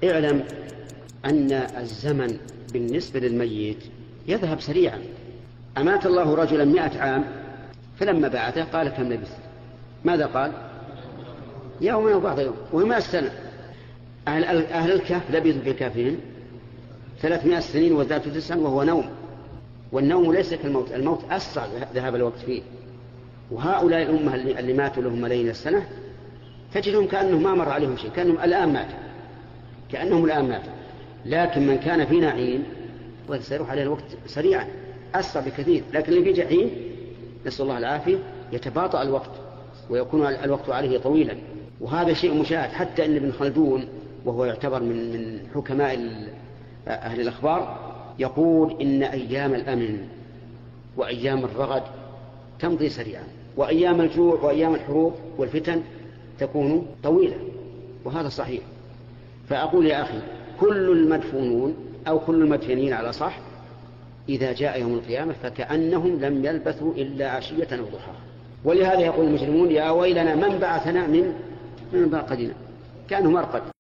اعلم أن الزمن بالنسبة للميت يذهب سريعا. أمات الله رجلا 100 عام، فلما بعثه قال كم لبثت؟ ماذا قال؟ يوما وبعض يوم. وما السنة؟ أهل الكهف لبثوا في كهفهم 300 سنين وزادوا 9 وهو نوم، والنوم ليس كالموت، الموت أسرع ذهاب الوقت فيه. وهؤلاء الأمة اللي ماتوا لهم ملايين السنة تجدهم كأنهم ما مر عليهم شيء، كأنهم الآن ماتوا. لكن من كان في نعيم وسيروح عليه الوقت سريعا أسرع بكثير. لكن اللي في جحيم نسأل الله العافية يتباطأ الوقت ويكون الوقت عليه طويلا. وهذا شيء مشاهد، حتى أن ابن خلدون وهو يعتبر من حكماء أهل الأخبار يقول إن أيام الأمن وأيام الرغد تمضي سريعا، وأيام الجوع وأيام الحروب والفتن تكون طويلة، وهذا صحيح. فأقول يا أخي كل المدفونون أو كل المدفنين على صح إذا جاء يوم القيامة فكأنهم لم يلبثوا إلا عشية أو ضحاها. ولهذا يقول المجرمون يا ويلنا من بعثنا من مرقدنا، كأنه مرقد.